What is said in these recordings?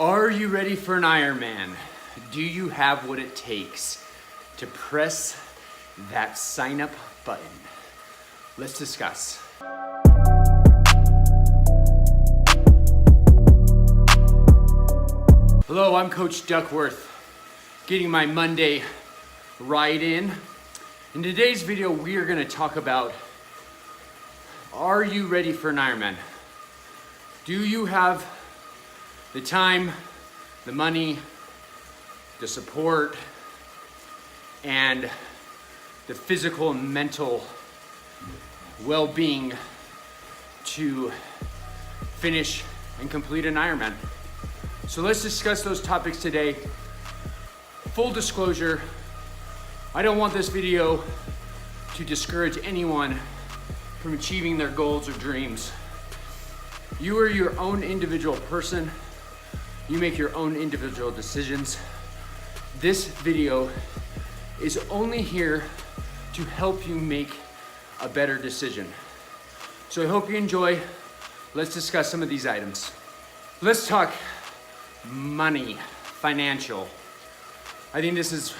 Are you ready for an Ironman? Do you have what it takes to press that sign up button? Let's discuss. Hello, I'm Coach Duckworth, getting my Monday ride in. In today's video, we are going to talk about, are you ready for an Ironman? Do you have the time, the money, the support, and the physical and mental well-being to finish and complete an Ironman? So let's discuss those topics today. Full disclosure, I don't want this video to discourage anyone from achieving their goals or dreams. You are your own individual person. You make your own individual decisions. This video is only here to help you make a better decision. So I hope you enjoy. Let's discuss some of these items. Let's talk money, financial. I think this is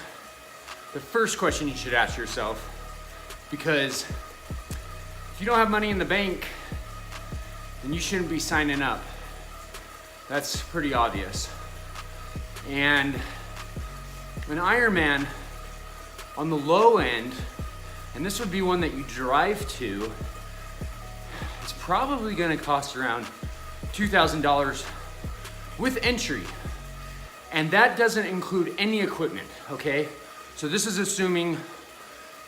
the first question you should ask yourself, because if you don't have money in the bank, then you shouldn't be signing up. That's pretty obvious. And an Ironman on the low end, and this would be one that you drive to, it's probably gonna cost around $2,000 with entry. And that doesn't include any equipment, okay? So this is assuming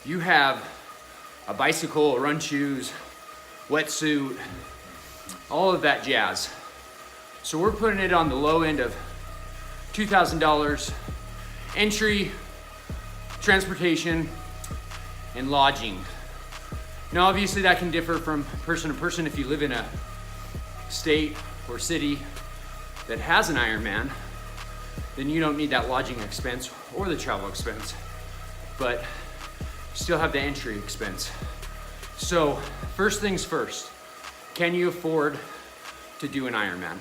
you have a bicycle, run shoes, wetsuit, all of that jazz. So we're putting it on the low end of $2,000, entry, transportation, and lodging. Now obviously that can differ from person to person. If you live in a state or city that has an Ironman, then you don't need that lodging expense or the travel expense, but still have the entry expense. So first things first, can you afford to do an Ironman?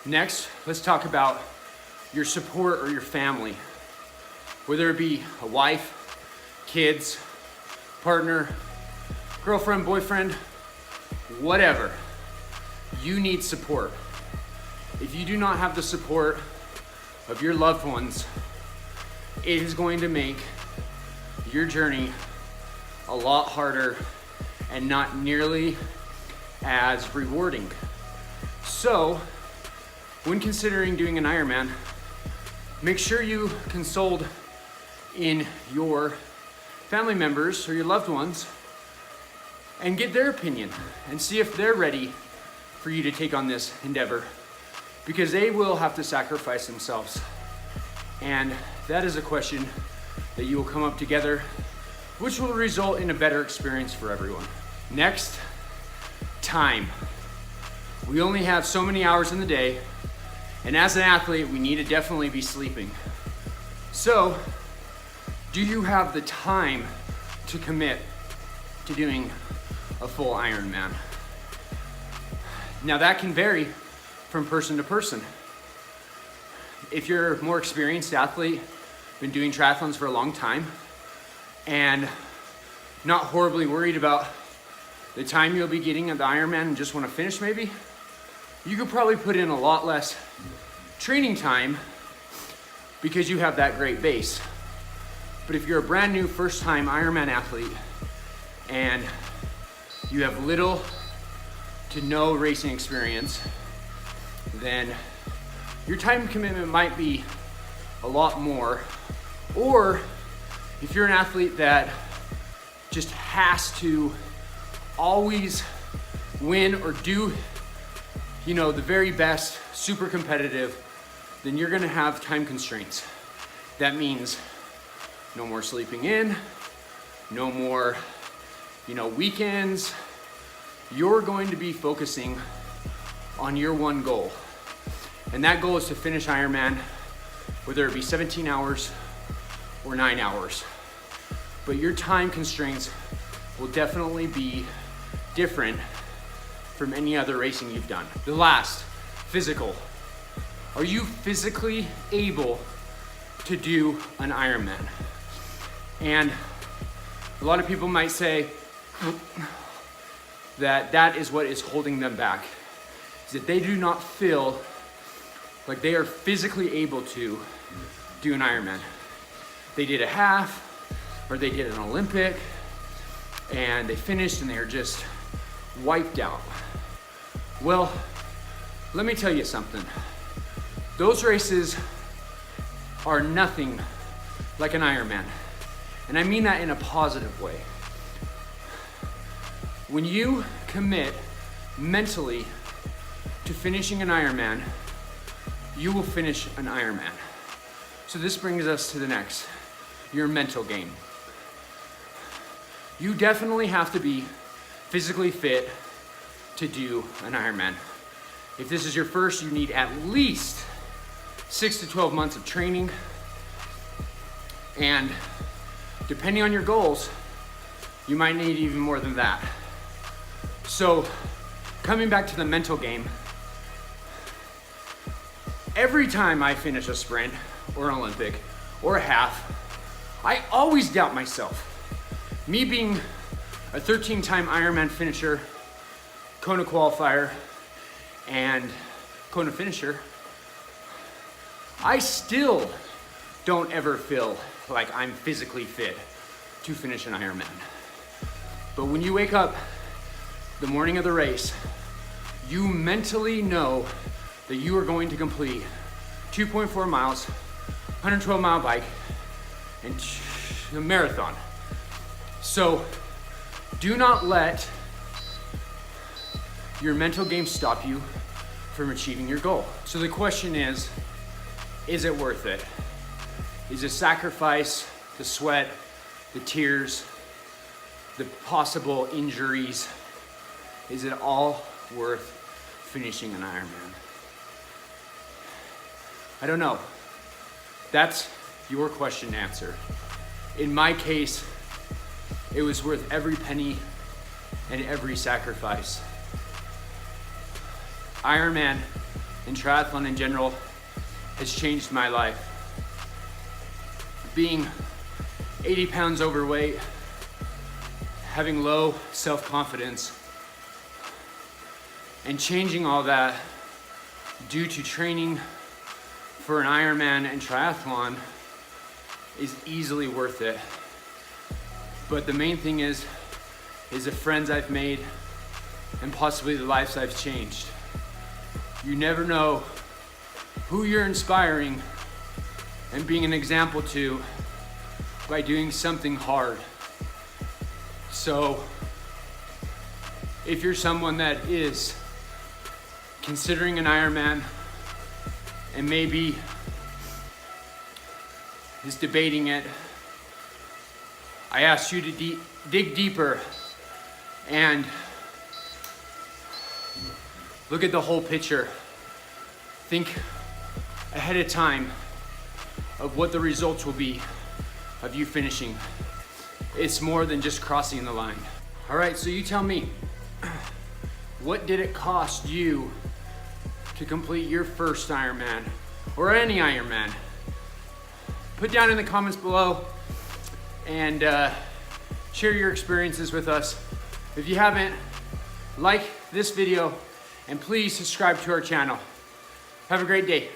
Next, let's talk about your support or your family. Whether it be a wife, kids, partner, girlfriend, boyfriend, whatever, you need support. If you do not have the support of your loved ones, it is going to make your journey a lot harder and not nearly as rewarding. So, when considering doing an Ironman, make sure you consult in your family members or your loved ones and get their opinion and see if they're ready for you to take on this endeavor, because they will have to sacrifice themselves. And that is a question that you will come up together, which will result in a better experience for everyone. Next, time. We only have so many hours in the day, and as an athlete, we need to definitely be sleeping. So, do you have the time to commit to doing a full Ironman? Now that can vary from person to person. If you're a more experienced athlete, been doing triathlons for a long time, and not horribly worried about the time you'll be getting at the Ironman and just want to finish maybe, you could probably put in a lot less training time because you have that great base. But if you're a brand new first time Ironman athlete and you have little to no racing experience, then your time commitment might be a lot more. Or if you're an athlete that just has to always win or do, the very best, super competitive, then you're gonna have time constraints. That means no more sleeping in, no more, weekends. You're going to be focusing on your one goal. And that goal is to finish Ironman, whether it be 17 hours or 9 hours. But your time constraints will definitely be different from any other racing you've done. The last, physical. Are you physically able to do an Ironman? And a lot of people might say that that is what is holding them back, is that they do not feel like they are physically able to do an Ironman. They did a half, or they did an Olympic, and they finished and they are just wiped out. Well, let me tell you something. Those races are nothing like an Ironman. And I mean that in a positive way. When you commit mentally to finishing an Ironman, you will finish an Ironman. So this brings us to the next, your mental game. You definitely have to be physically fit to do an Ironman. If this is your first, you need at least 6 to 12 months of training. And depending on your goals, you might need even more than that. So coming back to the mental game, every time I finish a sprint or an Olympic or a half, I always doubt myself. Me being a 13-time Ironman finisher, Kona qualifier, and Kona finisher, I still don't ever feel like I'm physically fit to finish an Ironman. But when you wake up the morning of the race, you mentally know that you are going to complete 2.4 miles, 112-mile bike, and a marathon. So do not let your mental game stop you from achieving your goal. So the question is it worth it? Is the sacrifice, the sweat, the tears, the possible injuries, is it all worth finishing an Ironman? I don't know. That's your question to answer. In my case, it was worth every penny and every sacrifice. Ironman and triathlon in general has changed my life. Being 80 pounds overweight, having low self-confidence, and changing all that due to training for an Ironman and triathlon is easily worth it. But the main thing is the friends I've made and possibly the lives I've changed. You never know who you're inspiring and being an example to by doing something hard. So if you're someone that is considering an Ironman and maybe is debating it, I ask you to dig deeper and look at the whole picture. Think ahead of time of what the results will be of you finishing. It's more than just crossing the line. All right, so you tell me, what did it cost you to complete your first Ironman or any Ironman? Put down in the comments below and share your experiences with us. If you haven't, like this video and please subscribe to our channel. Have a great day.